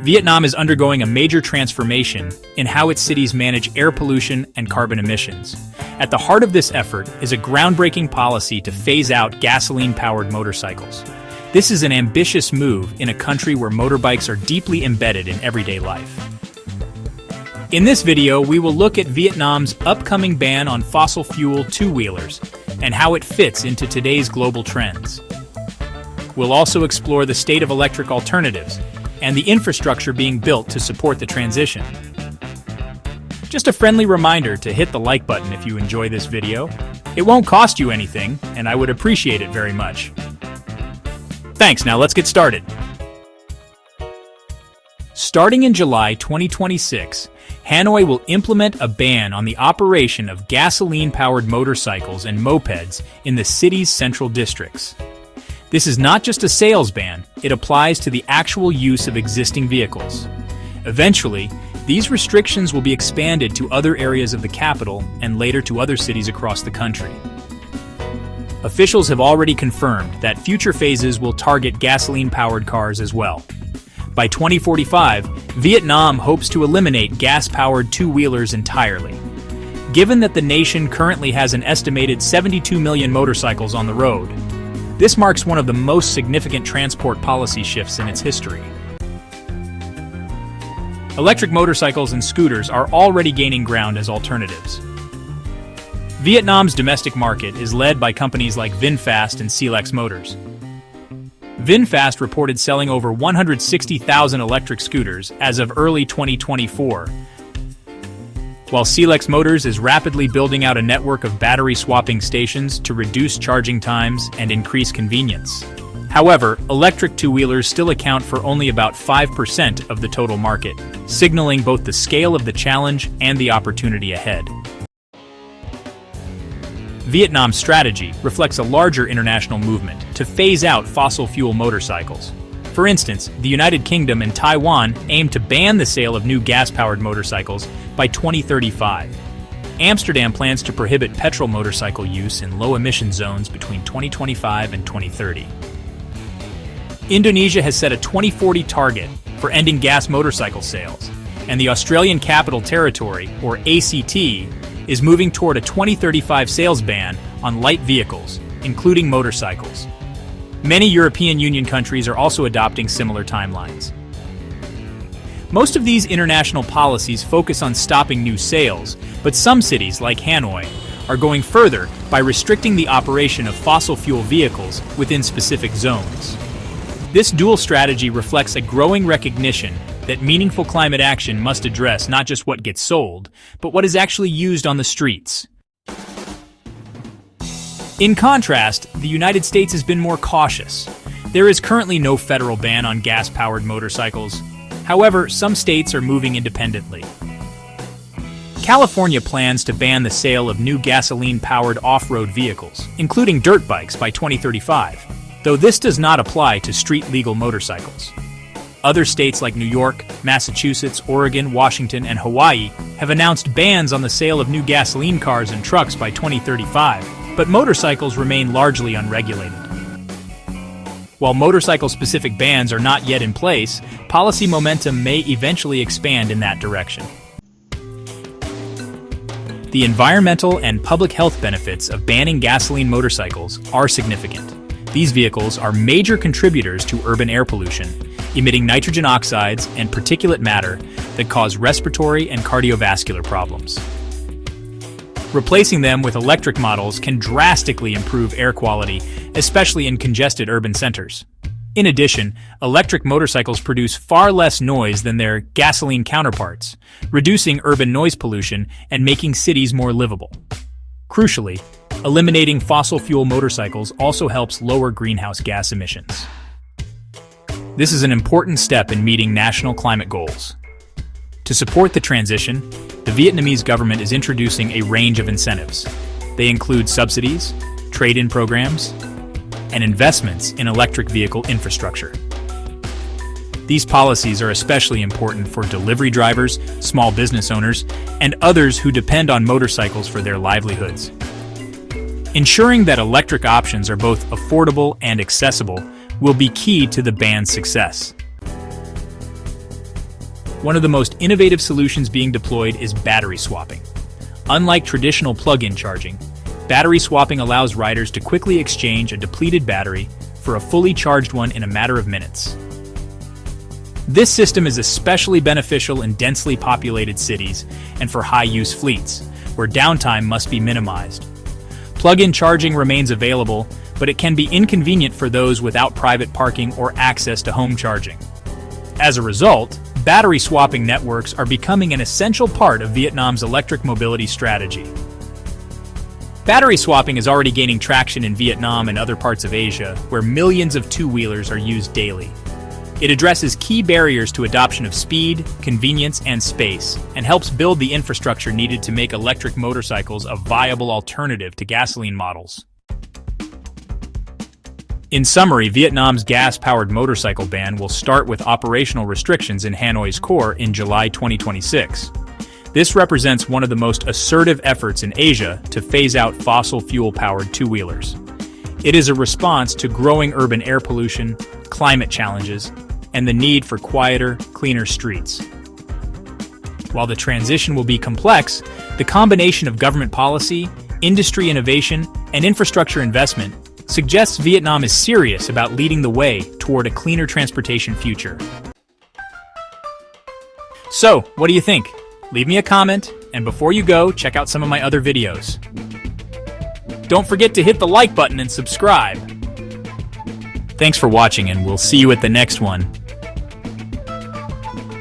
Vietnam is undergoing a major transformation in how its cities manage air pollution and carbon emissions. At the heart of this effort is a groundbreaking policy to phase out gasoline-powered motorcycles. This is an ambitious move in a country where motorbikes are deeply embedded in everyday life. In this video, we will look at Vietnam's upcoming ban on fossil fuel two-wheelers and how it fits into today's global trends. We'll also explore the state of electric alternatives and the infrastructure being built to support the transition. Just a friendly reminder to hit the like button if you enjoy this video. It won't cost you anything, and I would appreciate it very much. Thanks, now let's get started. Starting in July 2026, Hanoi will implement a ban on the operation of gasoline-powered motorcycles and mopeds in the city's central districts. This is not just a sales ban, it applies to the actual use of existing vehicles. Eventually, these restrictions will be expanded to other areas of the capital and later to other cities across the country. Officials have already confirmed that future phases will target gasoline-powered cars as well. By 2045, Vietnam hopes to eliminate gas-powered two-wheelers entirely. Given that the nation currently has an estimated 72 million motorcycles on the road, this marks one of the most significant transport policy shifts in its history. Electric motorcycles and scooters are already gaining ground as alternatives. Vietnam's domestic market is led by companies like VinFast and Silex Motors. VinFast reported selling over 160,000 electric scooters as of early 2024, while Silex Motors is rapidly building out a network of battery-swapping stations to reduce charging times and increase convenience. However, electric two-wheelers still account for only about 5% of the total market, signaling both the scale of the challenge and the opportunity ahead. Vietnam's strategy reflects a larger international movement to phase out fossil fuel motorcycles. For instance, the United Kingdom and Taiwan aim to ban the sale of new gas-powered motorcycles by 2035. Amsterdam plans to prohibit petrol motorcycle use in low-emission zones between 2025 and 2030. Indonesia has set a 2040 target for ending gas motorcycle sales, and the Australian Capital Territory, or ACT, is moving toward a 2035 sales ban on light vehicles, including motorcycles. Many European Union countries are also adopting similar timelines. Most of these international policies focus on stopping new sales, but some cities, like Hanoi, are going further by restricting the operation of fossil fuel vehicles within specific zones. This dual strategy reflects a growing recognition that meaningful climate action must address not just what gets sold, but what is actually used on the streets. In contrast, the United States has been more cautious. There is currently no federal ban on gas-powered motorcycles. However, some states are moving independently. California plans to ban the sale of new gasoline-powered off-road vehicles, including dirt bikes, by 2035, though this does not apply to street-legal motorcycles. Other states like New York, Massachusetts, Oregon, Washington, and Hawaii have announced bans on the sale of new gasoline cars and trucks by 2035, but motorcycles remain largely unregulated. While motorcycle-specific bans are not yet in place, policy momentum may eventually expand in that direction. The environmental and public health benefits of banning gasoline motorcycles are significant. These vehicles are major contributors to urban air pollution, emitting nitrogen oxides and particulate matter that cause respiratory and cardiovascular problems. Replacing them with electric models can drastically improve air quality, especially in congested urban centers. In addition, electric motorcycles produce far less noise than their gasoline counterparts, reducing urban noise pollution and making cities more livable. Crucially, eliminating fossil fuel motorcycles also helps lower greenhouse gas emissions. This is an important step in meeting national climate goals. To support the transition, the Vietnamese government is introducing a range of incentives. They include subsidies, trade-in programs, and investments in electric vehicle infrastructure. These policies are especially important for delivery drivers, small business owners, and others who depend on motorcycles for their livelihoods. Ensuring that electric options are both affordable and accessible will be key to the ban's success. One of the most innovative solutions being deployed is battery swapping. Unlike traditional plug-in charging, battery swapping allows riders to quickly exchange a depleted battery for a fully charged one in a matter of minutes. This system is especially beneficial in densely populated cities and for high-use fleets, where downtime must be minimized. Plug-in charging remains available, but it can be inconvenient for those without private parking or access to home charging. As a result, battery swapping networks are becoming an essential part of Vietnam's electric mobility strategy. Battery swapping is already gaining traction in Vietnam and other parts of Asia, where millions of two-wheelers are used daily. It addresses key barriers to adoption of speed, convenience, and space, and helps build the infrastructure needed to make electric motorcycles a viable alternative to gasoline models. In summary, Vietnam's gas-powered motorcycle ban will start with operational restrictions in Hanoi's core in July 2026. This represents one of the most assertive efforts in Asia to phase out fossil fuel-powered two-wheelers. It is a response to growing urban air pollution, climate challenges, and the need for quieter, cleaner streets. While the transition will be complex, the combination of government policy, industry innovation, and infrastructure investment suggests Vietnam is serious about leading the way toward a cleaner transportation future. So, what do you think? Leave me a comment, and before you go, check out some of my other videos. Don't forget to hit the like button and subscribe. Thanks for watching, and we'll see you at the next one.